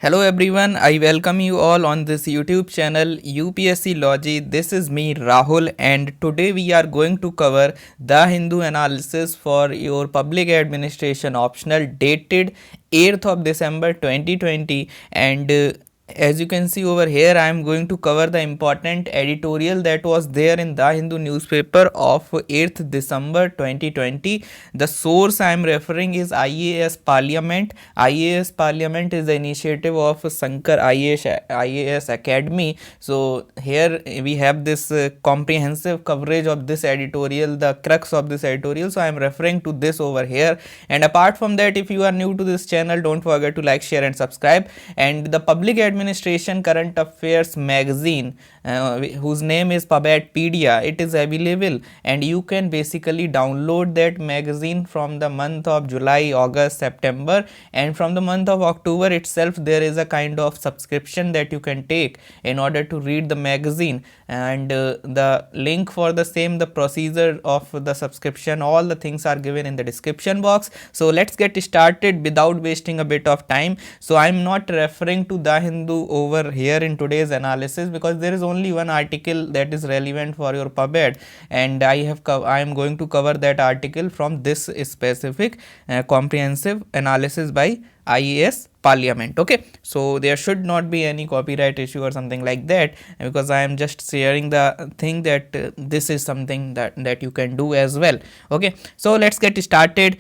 Hello everyone, I welcome you all on this YouTube channel UPSC Logi. This is me Rahul and today we are going to cover the Hindu analysis for your public administration optional dated 8th of December 2020 and as you can see over here, I am going to cover the important editorial that was there in the Hindu newspaper of 8th December 2020. The source I am referring is IAS Parliament. IAS Parliament is the initiative of Sankar IAS Academy. So here we have this comprehensive coverage of this editorial, the crux of this editorial. So I am referring to this over here. And apart from that, if you are new to this channel, don't forget to like, share and subscribe. And the public administration current affairs magazine whose name is Pabadpedia, it is available and you can basically download that magazine from the month of July, August, September, and from the month of October itself there is a kind of subscription that you can take in order to read the magazine, and the link for the same, the procedure of the subscription, all the things are given in the description box. So let's get started without wasting a bit of time. So I'm not referring to the Hindu over here in today's analysis because there is only one article that is relevant for your PubEd, and I am going to cover that article from this specific comprehensive analysis by IAS Parliament. Okay, so there should not be any copyright issue or something like that because I am just sharing the thing that this is something that you can do as well. Okay, so let's get started.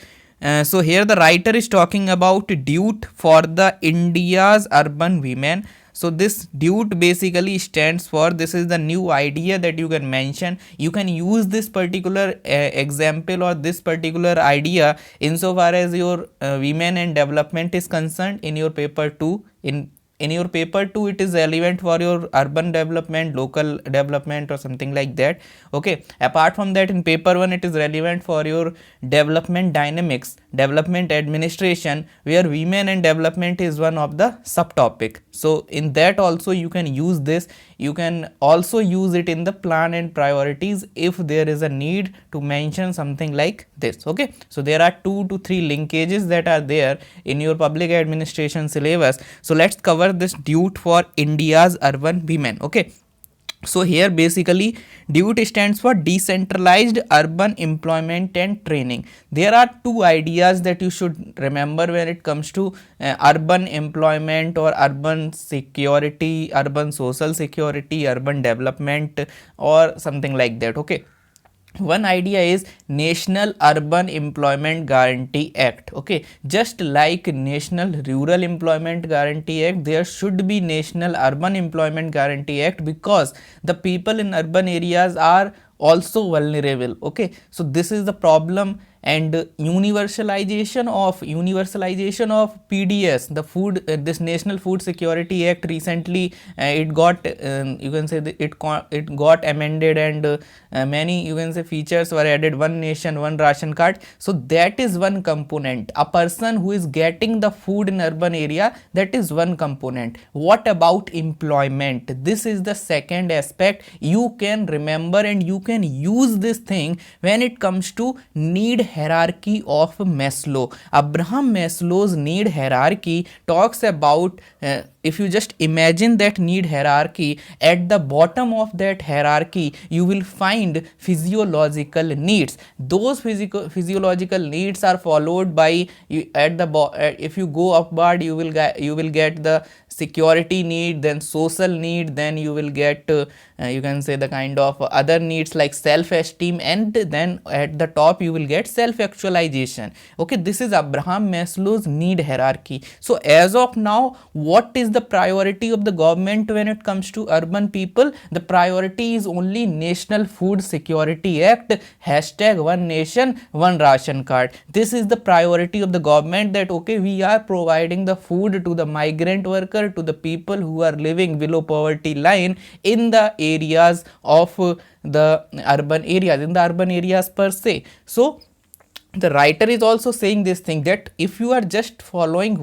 So here the writer is talking about DUTE for the India's urban women. So this DUTE basically stands for, this is the new idea that you can mention. You can use this particular example or this particular idea insofar as your women and development is concerned in your paper 2. In your paper 2 it is relevant for your urban development, local development or something like that. Okay, apart from that in paper 1 it is relevant for your development dynamics, development administration, where women and development is one of the subtopic. So in that also you can use this. You can also use it in the plan and priorities if there is a need to mention something like this. Okay, so there are 2 to 3 linkages that are there in your public administration syllabus. So let's cover this DUTE for India's urban women. Okay, so here basically DUTE stands for decentralized urban employment and training. There are two ideas that you should remember when it comes to urban employment or urban security, urban social security, urban development or something like that. Okay, one idea is National Urban Employment Guarantee Act. Okay, just like National Rural Employment Guarantee Act, there should be National Urban Employment Guarantee Act because the people in urban areas are also vulnerable. Okay, so this is the problem. And universalization of PDS, the food, this National Food Security Act, recently it got you can say it got amended, and many you can say features were added. One nation, one ration card. So that is one component. A person who is getting the food in urban area, that is one component. What about employment? This is the second aspect. You can remember and you can use this thing when it comes to need hierarchy of Maslow. Abraham Maslow's need hierarchy talks about if you just imagine that need hierarchy, at the bottom of that hierarchy you will find physiological needs. Those physiological needs are followed by if you go upward you will get the security need, then social need, then you will get you can say the kind of other needs like self esteem, and then at the top you will get self actualization. Okay, this is Abraham Maslow's need hierarchy. So as of now, what is the priority of the government when it comes to urban people? The priority is only National Food Security Act, hashtag one nation one ration card. This is the priority of the government, that okay, we are providing the food to the migrant worker, to the people who are living below poverty line in the areas of the urban areas, in the urban areas per se. So the writer is also saying this thing, that if you are just following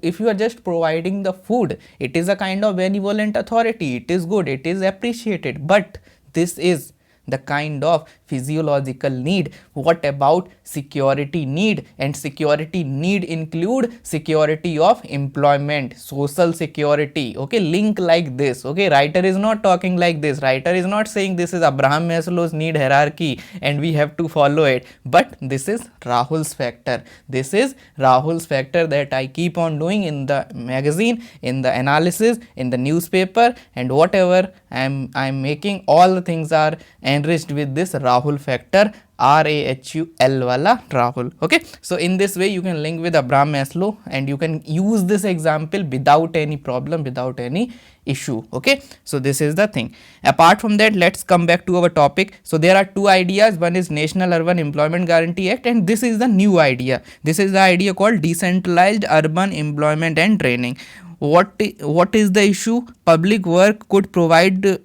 if you are just providing the food, it is a kind of benevolent authority, it is good, it is appreciated, but this is the kind of physiological need. What about security need? And security need include security of employment, social security. Okay, link like this. Okay, writer is not talking like this. Writer is not saying this is Abraham Maslow's need hierarchy and we have to follow it, but this is Rahul's factor. This is Rahul's factor that I keep on doing in the magazine, in the analysis, in the newspaper, and whatever I'm making, all the things are enriched with this Rahul factor, RAHUL wala Rahul. Okay, so in this way you can link with Abraham Maslow and you can use this example without any problem, without any issue. Okay, so this is the thing. Apart from that, let's come back to our topic. So there are two ideas. One is National Urban Employment Guarantee Act, and this is the new idea. This is the idea called Decentralized Urban Employment and Training. What is the issue? Public work could provide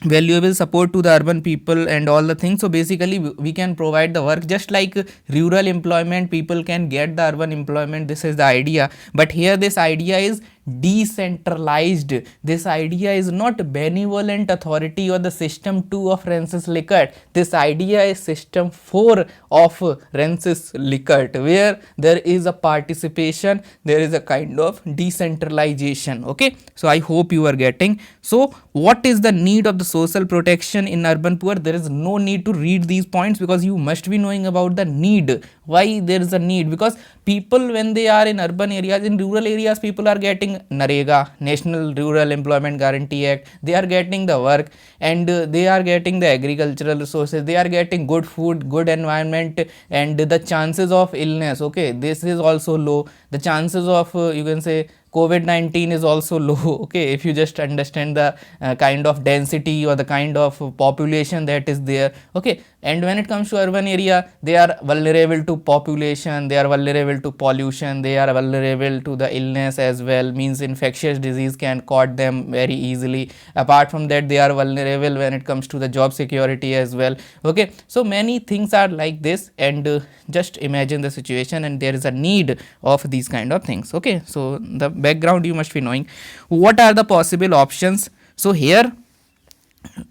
valuable support to the urban people and all the things. So basically we can provide the work just like rural employment, people can get the urban employment. This is the idea, but here this idea is decentralized. This idea is not benevolent authority or the system 2 of Francis Likert. This idea is system 4 of Francis Likert, where there is a participation, there is a kind of decentralization. Okay, so I hope you are getting. So what is the need of the social protection in urban poor? There is no need to read these points because you must be knowing about the need. Why there is a need? Because people, when they are in urban areas, in rural areas, people are getting NREGA, National Rural Employment Guarantee Act, they are getting the work, and they are getting the agricultural resources, they are getting good food, good environment, and the chances of illness, okay, this is also low. The chances of you can say COVID-19 is also low. Okay, if you just understand the kind of density or the kind of population that is there. Okay, and when it comes to urban area, they are vulnerable to population, they are vulnerable to pollution, they are vulnerable to the illness as well, means infectious disease can caught them very easily. Apart from that, they are vulnerable when it comes to the job security as well. Okay, so many things are like this, and just imagine the situation, and there is a need of these kind of things. Okay, so the background you must be knowing. What are the possible options? So here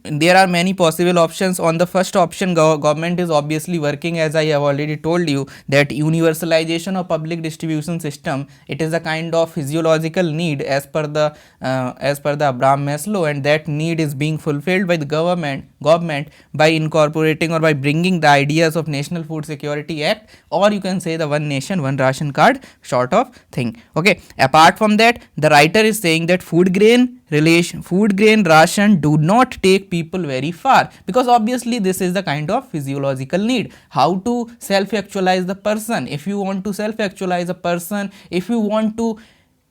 there are many possible options. On the first option, government is obviously working, as I have already told you, that universalization of public distribution system. It is a kind of physiological need as per the Abraham Maslow, and that need is being fulfilled by the government by incorporating or by bringing the ideas of National Food Security Act, or you can say the One Nation One Ration Card sort of thing. Okay, apart from that, the writer is saying that food grain ration do not take people very far, because obviously this is the kind of physiological need. How to self actualize the person? If you want to self actualize a person, if you want to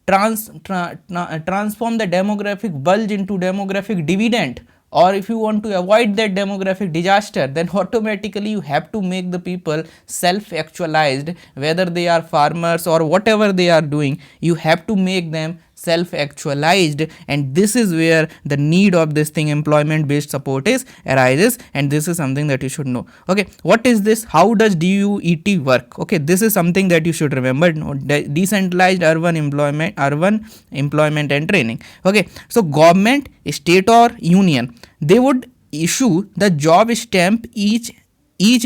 transform the demographic bulge into demographic dividend, or if you want to avoid that demographic disaster, then automatically you have to make the people self actualized, whether they are farmers or whatever they are doing, you have to make them self actualized. And this is where the need of this thing, employment based support, is arises, and this is something that you should know. Okay, what is this? How does DUET work? Okay, this is something that you should remember. Decentralized urban employment and training. Okay, so government, state or union, they would issue the job stamp, each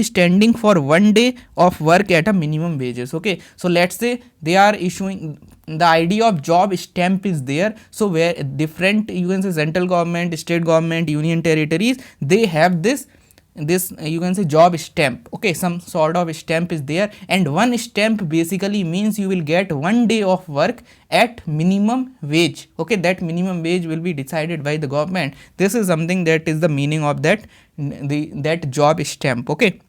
standing for 1 day of work at a minimum wages. Okay, so let's say they are issuing, the idea of job stamp is there. So where different, you can say central government, state government, union territories, they have this you can say job stamp. Okay, some sort of stamp is there, and one stamp basically means you will get 1 day of work at minimum wage. Okay, that minimum wage will be decided by the government. This is something that is the meaning of that job stamp. Okay,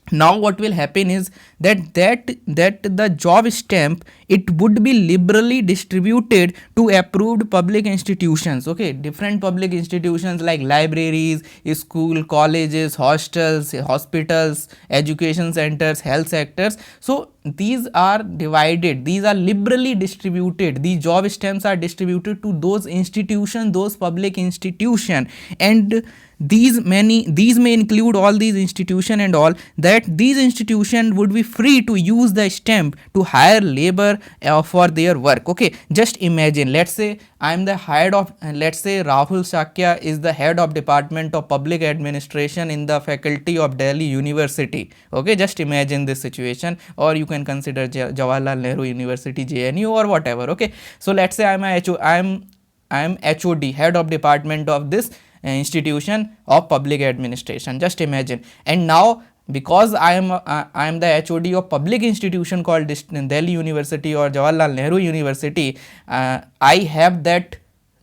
now what will happen is that the job stamp, it would be liberally distributed to approved public institutions. Okay, different public institutions like libraries, school, colleges, hostels, hospitals, education centers, health sectors. So these are divided, these are liberally distributed, these job stamps are distributed to those institutions, those public institution, and these may include all these institution and all, that these institution would be free to use the stamp to hire labor for their work. Okay, just imagine, let's say I am the head of, let's say Rahul Shakya is the head of department of public administration in the faculty of Delhi University. Okay, just imagine this situation, or you can consider Jawaharlal Nehru University, JNU, or whatever. Okay, so let's say I am HOD, head of department of this institution of public administration. Just imagine, and now because I am the HOD of public institution called Delhi University or Jawaharlal Nehru University, I have that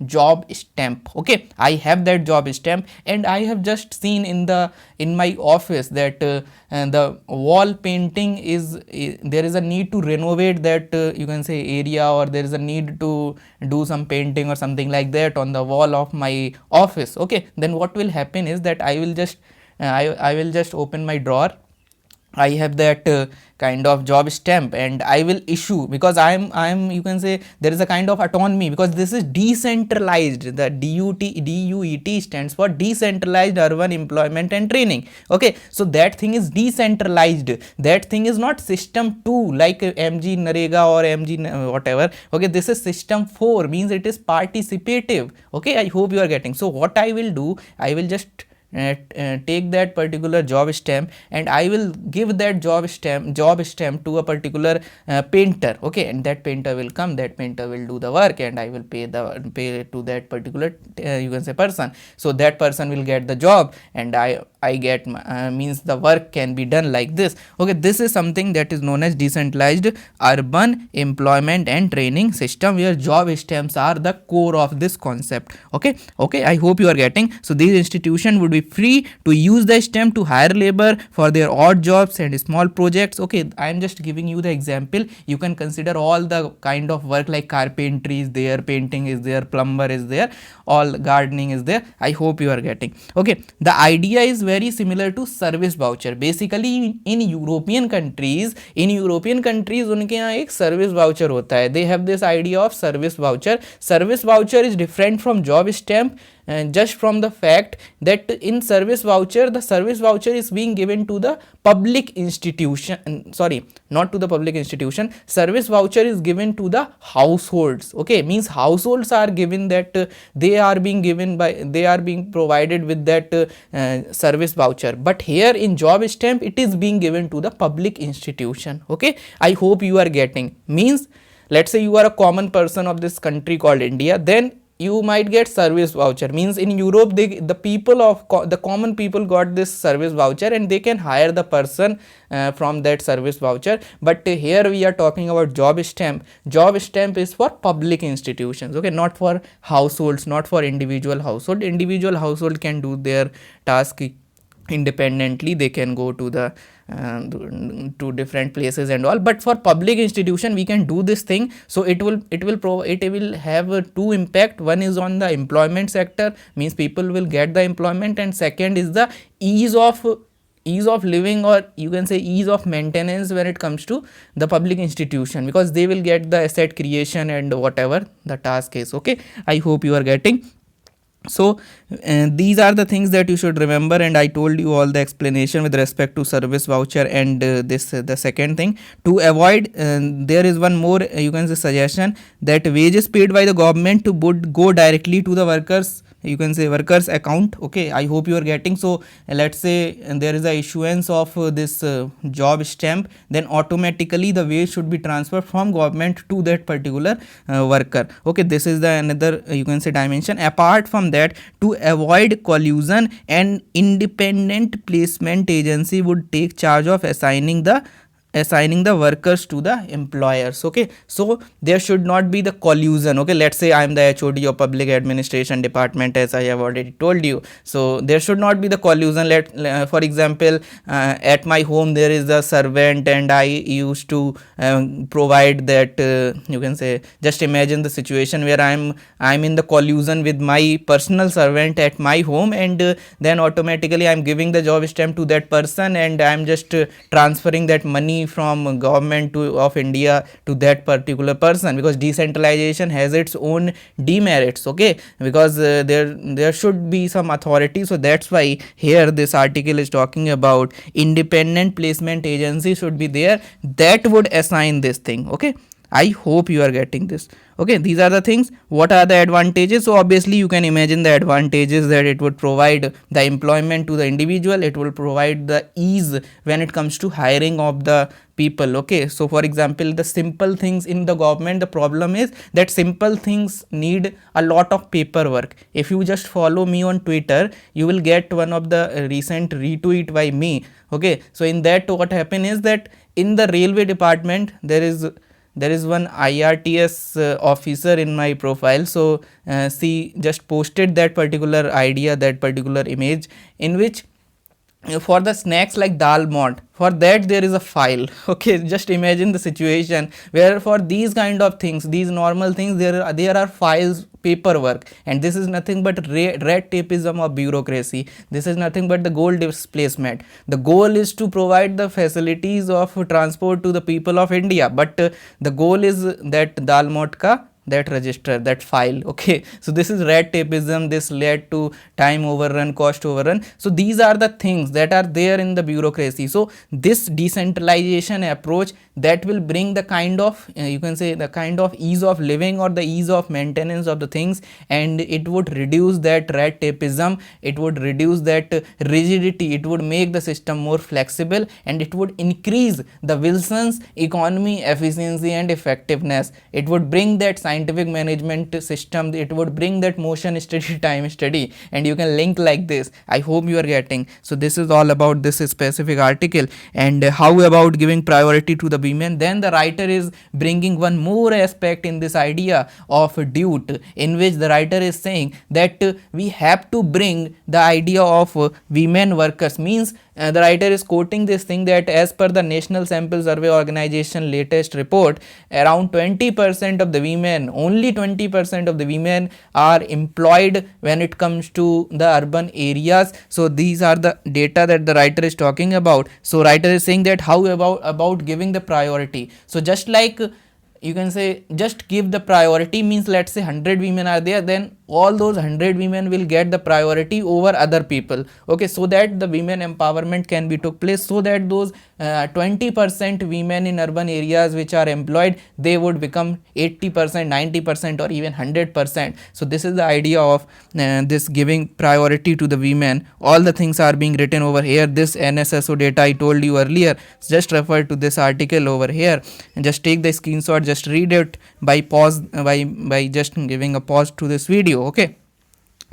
job stamp. Okay, I have that job stamp, and I have just seen in my office that the wall painting is there is a need to renovate that you can say area, or there is a need to do some painting or something like that on the wall of my office. Okay, then what will happen is that I will just open my drawer. I have that kind of job stamp, and I will issue, because I am you can say there is a kind of autonomy, because this is decentralized. The DUET stands for decentralized urban employment and training. Okay, so that thing is decentralized, that thing is not system 2 like MG Narega or MG whatever. Okay, this is system 4, means it is participative. Okay, I hope you are getting. So what I will do, I will just take that particular job stamp, and I will give that job stamp to a particular painter. Okay, and that painter will come, that painter will do the work, and I will pay to that particular you can say person. So that person will get the job, and I get means the work can be done like this. Okay, this is something that is known as decentralized urban employment and training system, where job stamps are the core of this concept. Okay, I hope you are getting. So these institutions would be free to use the stamp to hire labor for their odd jobs and small projects. Okay, I am just giving you the example. You can consider all the kind of work like carpentry is there, painting is there, plumber is there, all gardening is there. I hope you are getting. Okay, the idea is very similar to service voucher. Basically in European countries उनके यहाँ एक service voucher होता है. They have this idea of service voucher. Service voucher is different from job stamp, just from the fact that in service voucher, the service voucher is being given to the public institution, sorry, not to the public institution, service voucher is given to the households. Okay, means households are given that they are being provided with that service voucher, but here in job stamp it is being given to the public institution. Okay, I hope you are getting. Means let's say you are a common person of this country called India, then you might get service voucher. Means in Europe, the people of the common people got this service voucher, and they can hire the person from that service voucher. But here we are talking about job stamp. Job stamp is for public institutions. Okay, not for households, not for individual household. Individual household can do their task independently, they can go to the to different places and all, but for public institution we can do this thing. So it will have two impact. One is on the employment sector, means people will get the employment, and second is the ease of living, or you can say ease of maintenance when it comes to the public institution, because they will get the asset creation and whatever the task is. Okay, I hope you are getting. So these are the things that you should remember, and I told you all the explanation with respect to service voucher and the second thing. To avoid, there is one more you can say suggestion, that wages paid by the government would go directly to the workers, you can say workers account. Okay, I hope you are getting. So let's say there is a issuance of this job stamp, then automatically the wage should be transferred from government to that particular worker. Okay, this is the another you can say dimension. Apart from that, to avoid collusion, an independent placement agency would take charge of assigning the workers to the employers. Okay, so there should not be the collusion. Okay, let's say I am the HOD of public administration department, as I have already told you. So there should not be the collusion. For example, at my home there is a servant, and I used to provide that you can say, just imagine the situation where I'm in the collusion with my personal servant at my home, and then automatically I'm giving the job stamp to that person, and I'm just transferring that money money from government of India to that particular person, because decentralization has its own demerits, okay, because there should be some authority. So that's why here this article is talking about independent placement agency should be there that would assign this thing, okay. I hope you are getting this. Okay, these are the things. What are the advantages? So obviously you can imagine the advantages, that it would provide the employment to the individual, it will provide the ease when it comes to hiring of the people. Okay, so for example, the simple things in the government, the problem is that simple things need a lot of paperwork. If you just follow me on Twitter, you will get one of the recent retweet by me. Okay, so in that what happened is that in the railway department there is one IRTS officer in my profile. So she just posted that particular idea, that particular image, in which for the snacks like dal mont, for that there is a file. Okay, just imagine the situation where for these kind of things, these normal things, there are files, paperwork, and this is nothing but red tapeism of bureaucracy. This is nothing but the goal displacement. The goal is to provide the facilities of transport to the people of India, but the goal is that dal mont ka that register, that file. Okay, so this is red tapeism. This led to time overrun, cost overrun. So these are the things that are there in the bureaucracy. So this decentralization approach, that will bring the kind of you can say the kind of ease of living or the ease of maintenance of the things, and it would reduce that red tapeism, it would reduce that rigidity, it would make the system more flexible, and it would increase the Wilson's economy, efficiency and effectiveness. It would bring that scientific management system, it would bring that motion study, time study, and you can link like this. I hope you are getting. So this is all about this specific article. And how about giving priority to the women? Then the writer is bringing one more aspect in this idea of duty, in which the writer is saying that we have to bring the idea of women workers. Means the writer is quoting this thing, that as per the National Sample Survey Organization latest report, around 20% of the women, only 20% of the women are employed when it comes to the urban areas. So these are the data that the writer is talking about. So writer is saying that how about giving the priority. So just like you can say, just give the priority, means let's say 100 women are there, then all those 100 women will get the priority over other people. Okay, so that the women empowerment can be took place, so that those 20% women in urban areas which are employed, they would become 80%, 90% or even 100%. So this is the idea of this giving priority to the women. All the things are being written over here. This NSSO data I told you earlier, just refer to this article over here and just take the screenshot, just read it by pause, by just giving a pause to this video. Okay,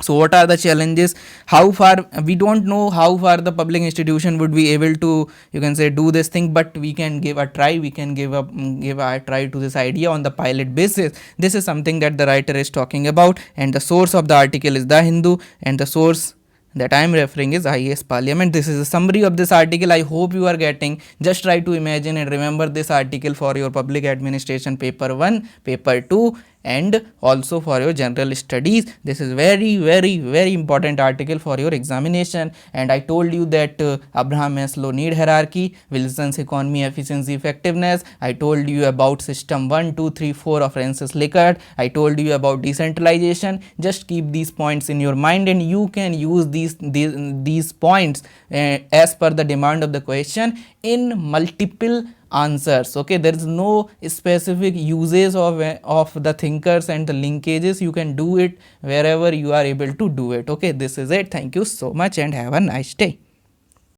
so what are the challenges? How far, we don't know how far the public institution would be able to, you can say, do this thing, but we can give a try, we can give a try to this idea on the pilot basis. This is something that the writer is talking about, and the source of the article is The Hindu, and the source that I am referring is IAS Parliament. This is a summary of this article. I hope you are getting. Just try to imagine and remember this article for your public administration paper 1, paper 2, and also for your general studies. This is very important article for your examination. And I told you that Abraham Maslow need hierarchy, Wilson's economy, efficiency, effectiveness. I told you about system 1, 2, 3, 4 of Francis Likert. I told you about decentralization. Just keep these points in your mind, and you can use these points as per the demand of the question in multiple answers. Okay, there is no specific uses of the thinkers and the linkages. You can do it wherever you are able to do it. Okay, this is it. Thank you so much and have a nice day.